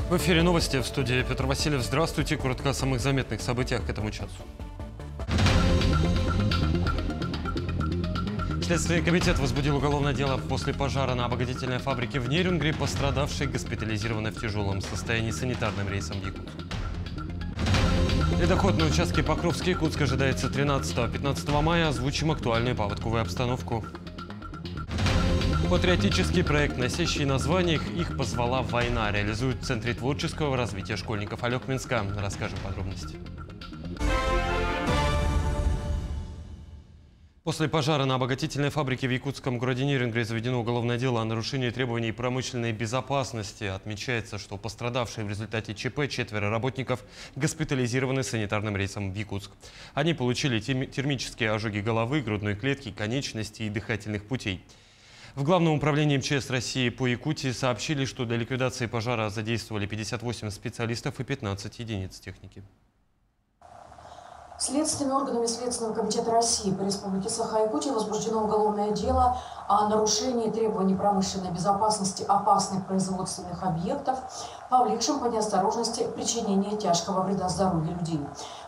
В эфире новости, в студии Петр Васильев. Здравствуйте. Коротко о самых заметных событиях к этому часу. Следственный комитет возбудил уголовное дело после пожара на обогатительной фабрике в Нерюнгри. Пострадавший госпитализированы в тяжелом состоянии санитарным рейсом в Якутск. Ледоход на участке Покровск-Якутск ожидается 13-15 мая. Озвучим актуальную паводковую обстановку. Патриотический проект, носящий название «Их позвала война», реализует в Центре творческого развития школьников Алекминска. Расскажем подробности. После пожара на обогатительной фабрике в якутском городе Нерюнгри заведено уголовное дело о нарушении требований промышленной безопасности. Отмечается, что пострадавшие в результате ЧП 4 работников госпитализированы санитарным рейсом в Якутск. Они получили термические ожоги головы, грудной клетки, конечностей и дыхательных путей. В Главном управлении МЧС России по Якутии сообщили, что для ликвидации пожара задействовали 58 специалистов и 15 единиц техники. Следственными органами Следственного комитета России по Республике Саха-Якутия возбуждено уголовное дело о нарушении требований промышленной безопасности опасных производственных объектов, повлекшим по неосторожности причинение тяжкого вреда здоровью людей.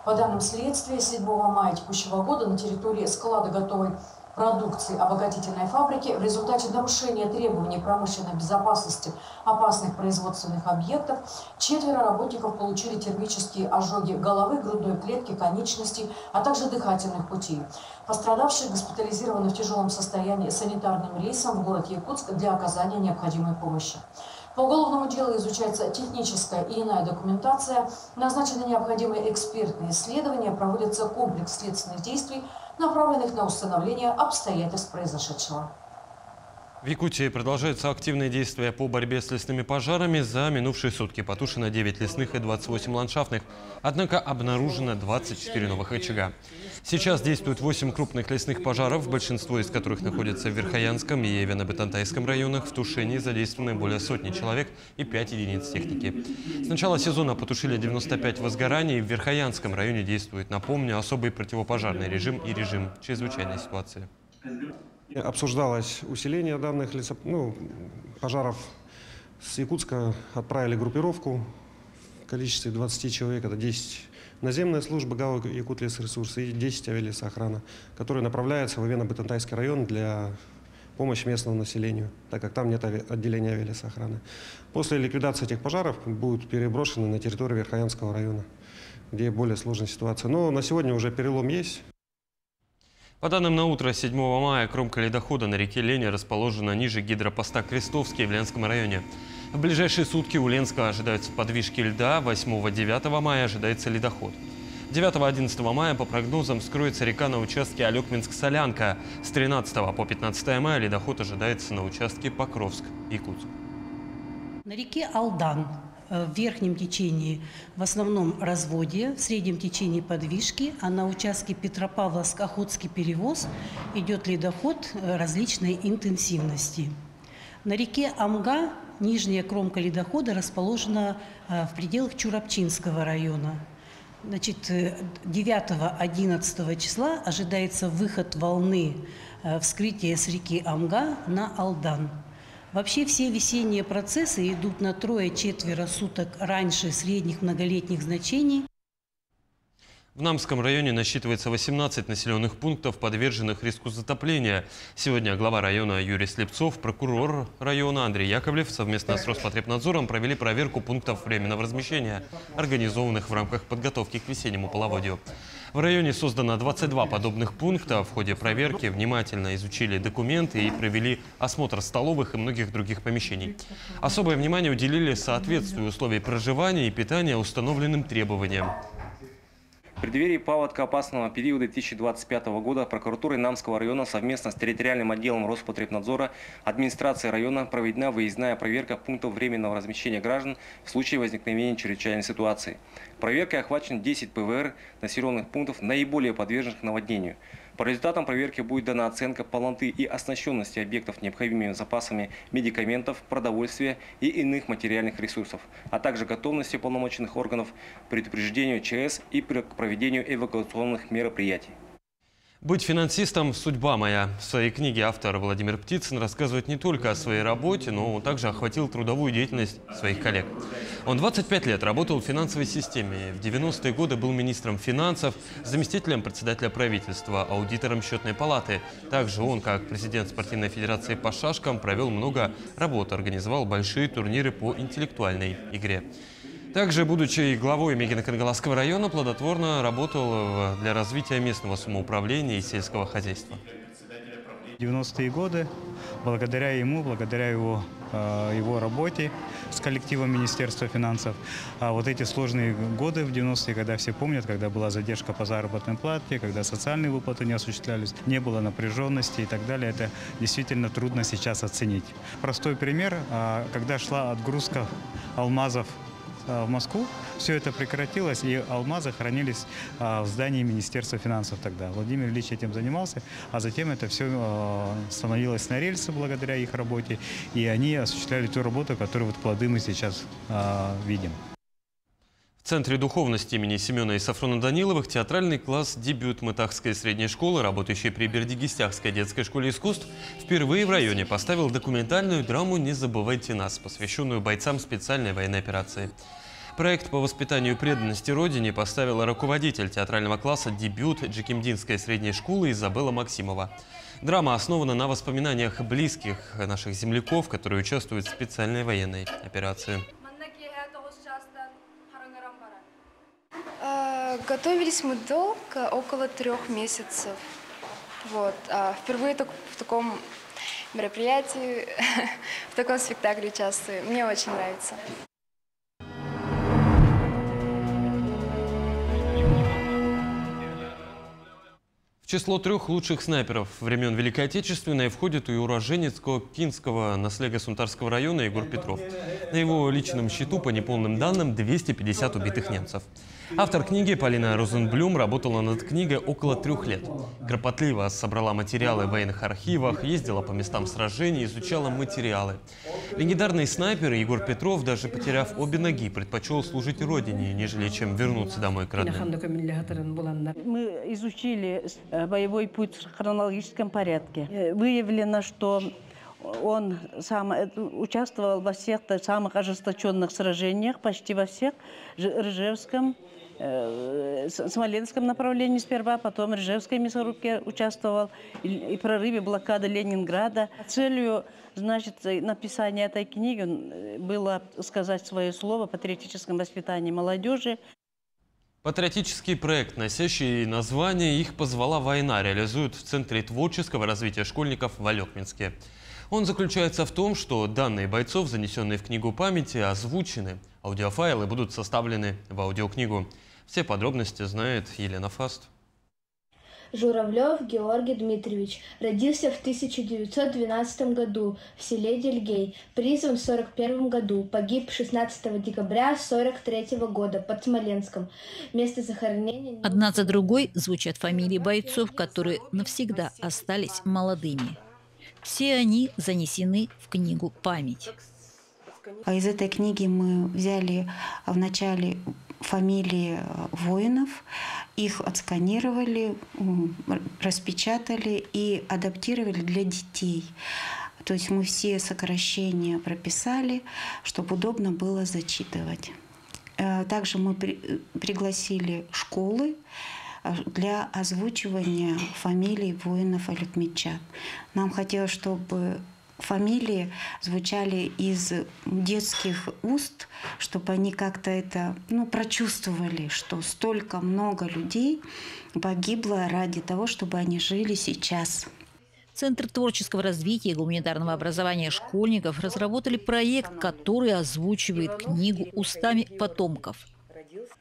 По данным следствия, 7 мая текущего года на территории склада готовой продукции обогатительной фабрики в результате нарушения требований промышленной безопасности опасных производственных объектов 4 работников получили термические ожоги головы, грудной клетки, конечностей, а также дыхательных путей. Пострадавшие госпитализированы в тяжелом состоянии санитарным рейсом в город Якутск для оказания необходимой помощи. По уголовному делу изучается техническая и иная документация, назначены необходимые экспертные исследования, проводится комплекс следственных действий, направленных на установление обстоятельств произошедшего. В Якутии продолжаются активные действия по борьбе с лесными пожарами. За минувшие сутки потушено 9 лесных и 28 ландшафтных. Однако обнаружено 24 новых очага. Сейчас действуют 8 крупных лесных пожаров, большинство из которых находятся в Верхоянском и Евино-Бетантайском районах. В тушении задействованы более сотни человек и 5 единиц техники. С начала сезона потушили 95 возгораний. В Верхоянском районе действует, напомню, особый противопожарный режим и режим чрезвычайной ситуации. Обсуждалось усиление данных пожаров. С Якутска отправили группировку в количестве 20 человек. Это 10 наземная служба ГАО «Якутлесресурсы» и 10 авиалесоохрана, которые направляются в Евино-Бетантайский район для помощи местному населению, так как там нет отделения авиалесоохраны. После ликвидации этих пожаров будут переброшены на территорию Верхоянского района, где более сложная ситуация. Но на сегодня уже перелом есть. По данным на утро 7 мая, кромка ледохода на реке Лени расположена ниже гидропоста Крестовский в Ленском районе. В ближайшие сутки у Ленска ожидаются подвижки льда, 8-9 мая ожидается ледоход. 9-11 мая по прогнозам вскроется река на участке Алекминск-Солянка. С 13 по 15 мая ледоход ожидается на участке Покровск-Якутск. На реке Алдан в верхнем течении в основном разводе, в среднем течении подвижки, а на участке Петропавловск-Охотский перевоз идет ледоход различной интенсивности. На реке Амга нижняя кромка ледохода расположена в пределах Чурапчинского района. 9-11 числа ожидается выход волны вскрытия с реки Амга на Алдан. Вообще все весенние процессы идут на 3-4 суток раньше средних многолетних значений. В Намском районе насчитывается 18 населенных пунктов, подверженных риску затопления. Сегодня глава района Юрий Слепцов, прокурор района Андрей Яковлев совместно с Роспотребнадзором провели проверку пунктов временного размещения, организованных в рамках подготовки к весеннему половодью. В районе создано 22 подобных пункта. В ходе проверки внимательно изучили документы и провели осмотр столовых и многих других помещений. Особое внимание уделили соответствию условий проживания и питания установленным требованиям. В преддверии паводкоопасного периода 2025 года прокуратурой Намского района совместно с территориальным отделом Роспотребнадзора администрации района проведена выездная проверка пунктов временного размещения граждан в случае возникновения чрезвычайной ситуации. Проверкой охвачено 10 ПВР населенных пунктов, наиболее подверженных наводнению. По результатам проверки будет дана оценка полноты и оснащенности объектов необходимыми запасами медикаментов, продовольствия и иных материальных ресурсов, а также готовности полномоченных органов к предупреждению ЧС и к проведению эвакуационных мероприятий. Быть финансистом – судьба моя. В своей книге автор Владимир Птицын рассказывает не только о своей работе, но он также охватил трудовую деятельность своих коллег. Он 25 лет работал в финансовой системе. В 90-е годы был министром финансов, заместителем председателя правительства, аудитором счетной палаты. Также он, как президент спортивной федерации по шашкам, провел много работ, организовал большие турниры по интеллектуальной игре. Также, будучи главой Мегино-Каргаласского района, плодотворно работал для развития местного самоуправления и сельского хозяйства. В 90-е годы, благодаря ему, благодаря его работе с коллективом Министерства финансов, а вот эти сложные годы в 90-е, когда все помнят, когда была задержка по заработной плате, когда социальные выплаты не осуществлялись, не было напряженности и так далее, это действительно трудно сейчас оценить. Простой пример, когда шла отгрузка алмазов в Москву, все это прекратилось, и алмазы хранились в здании Министерства финансов тогда. Владимир Ильич этим занимался, а затем это все становилось на рельсы благодаря их работе, и они осуществляли ту работу, которую вот плоды мы сейчас видим. В Центре духовности имени Семена и Сафрона Даниловых театральный класс «Дебют» Мытахской средней школы, работающей при Бердигистяхской детской школе искусств, впервые в районе поставил документальную драму «Не забывайте нас», посвященную бойцам специальной военной операции. Проект по воспитанию преданности Родине поставила руководитель театрального класса «Дебют» Джекимдинской средней школы Изабелла Максимова. Драма основана на воспоминаниях близких наших земляков, которые участвуют в специальной военной операции. Готовились мы долго, около 3 месяцев. Вот. Впервые в таком мероприятии, в таком спектакле участвую. Мне очень нравится. В число 3 лучших снайперов времен Великой Отечественной входит и уроженец Кокинского Наслега-Сунтарского района Егор Петров. На его личном счету, по неполным данным, 250 убитых немцев. Автор книги Полина Розенблюм работала над книгой около 3 лет. Кропотливо собрала материалы в военных архивах, ездила по местам сражений, изучала материалы. Легендарный снайпер Егор Петров, даже потеряв обе ноги, предпочел служить Родине, нежели чем вернуться домой к родным. Мы изучили боевой путь в хронологическом порядке. Выявлено, что он сам участвовал во всех самых ожесточенных сражениях, почти во всех, Ржевском, Смоленском направлении сперва, потом Ржевской мясорубке участвовал, и прорыве блокады Ленинграда. Целью, значит, написания этой книги было сказать свое слово о патриотическом воспитании молодежи. Патриотический проект, носящий название «Их позвала война», реализуют в Центре творческого развития школьников в Алекминске. Он заключается в том, что данные бойцов, занесенные в книгу памяти, озвучены. Аудиофайлы будут составлены в аудиокнигу. Все подробности знает Елена Фаст. Журавлев Георгий Дмитриевич родился в 1912 году в селе Дельгей, призван в 1941 году, погиб 16 декабря 1943 года под Смоленском. Место захоронения... Одна за другой звучат фамилии бойцов, которые навсегда остались молодыми. Все они занесены в книгу «Память». Из этой книги мы взяли вначале фамилии воинов, их отсканировали, распечатали и адаптировали для детей. То есть мы все сокращения прописали, чтобы удобно было зачитывать. Также мы пригласили школы для озвучивания фамилий воинов алекминчан. Нам хотелось, чтобы фамилии звучали из детских уст, чтобы они как-то это прочувствовали, что столько много людей погибло ради того, чтобы они жили сейчас. Центр творческого развития и гуманитарного образования школьников разработали проект, который озвучивает книгу устами потомков.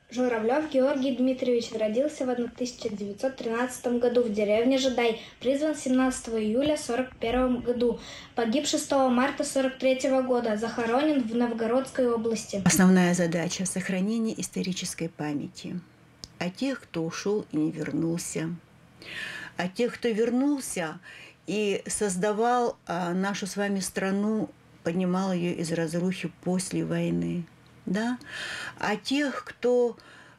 Журавлев Георгий Дмитриевич родился в 1913 году в деревне Жидай, призван 17 июля 1941 году, погиб 6 марта 1943 года, захоронен в Новгородской области. Основная задача – сохранение исторической памяти о тех, кто ушел и не вернулся, о тех, кто вернулся и создавал нашу с вами страну, поднимал ее из разрухи после войны. Да? А тех, кто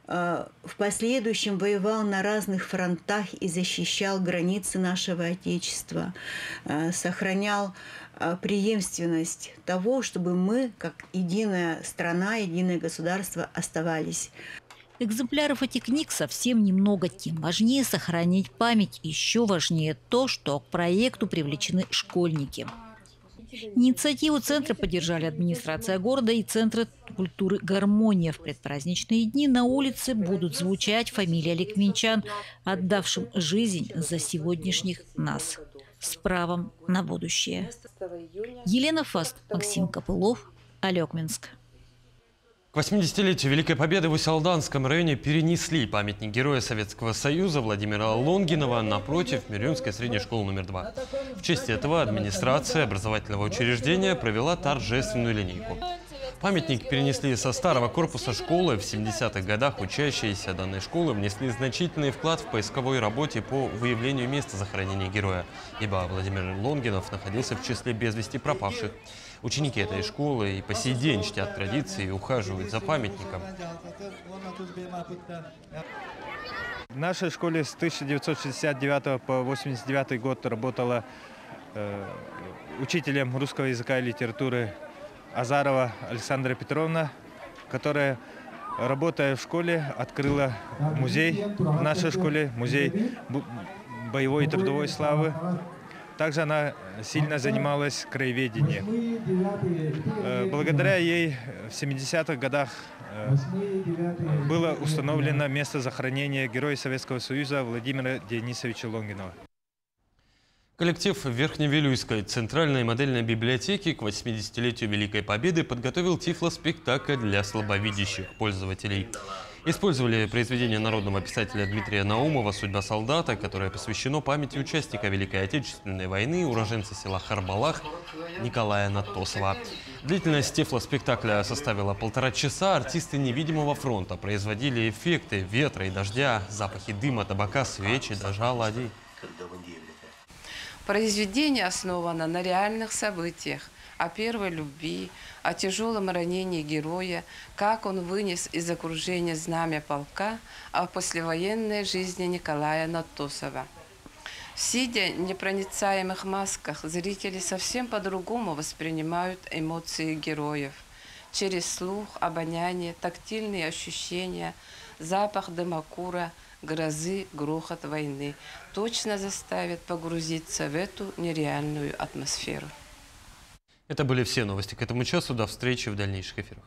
в последующем воевал на разных фронтах и защищал границы нашего Отечества, сохранял преемственность того, чтобы мы, как единая страна, единое государство, оставались. Экземпляров этих книг совсем немного, тем важнее сохранить память. Еще важнее то, что к проекту привлечены школьники. Инициативу центра поддержали администрация города и Центр культуры «Гармония». В предпраздничные дни на улице будут звучать фамилии ликвинчан, отдавшим жизнь за сегодняшних нас, с правом на будущее. Елена Фаст, Максим Копылов, Алекминск. К 80-летию Великой Победы в Усть-Алданском районе перенесли памятник Героя Советского Союза Владимира Лонгинова напротив Мирюнской средней школы номер 2. В честь этого администрация образовательного учреждения провела торжественную линейку. Памятник перенесли со старого корпуса школы. В 70-х годах учащиеся данной школы внесли значительный вклад в поисковой работе по выявлению места захоронения героя, ибо Владимир Лонгинов находился в числе без вести пропавших. Ученики этой школы и по сей день чтят традиции и ухаживают за памятником. В нашей школе с 1969 по 1989 год работала учителем русского языка и литературы Азарова Александра Петровна, которая, работая в школе, открыла музей в нашей школе, музей боевой и трудовой славы. Также она сильно занималась краеведением. Благодаря ей в 70-х годах было установлено место захоронения Героя Советского Союза Владимира Денисовича Лонгинова. Коллектив Верхневилюйской центральной модельной библиотеки к 80-летию Великой Победы подготовил тифлоспектакль для слабовидящих пользователей. Использовали произведение народного писателя Дмитрия Наумова «Судьба солдата», которое посвящено памяти участника Великой Отечественной войны, уроженца села Харбалах Николая Натосова. Длительность тифлоспектакля составила 1,5 часа. Артисты невидимого фронта производили эффекты ветра и дождя, запахи дыма, табака, свечи, даже оладий. Произведение основано на реальных событиях, о первой любви, о тяжелом ранении героя, как он вынес из окружения знамя полка, о послевоенной жизни Николая Натосова. Сидя в непроницаемых масках, зрители совсем по-другому воспринимают эмоции героев. Через слух, обоняние, тактильные ощущения, запах дымокура, грозы, грохот войны точно заставят погрузиться в эту нереальную атмосферу. Это были все новости к этому часу. До встречи в дальнейших эфирах.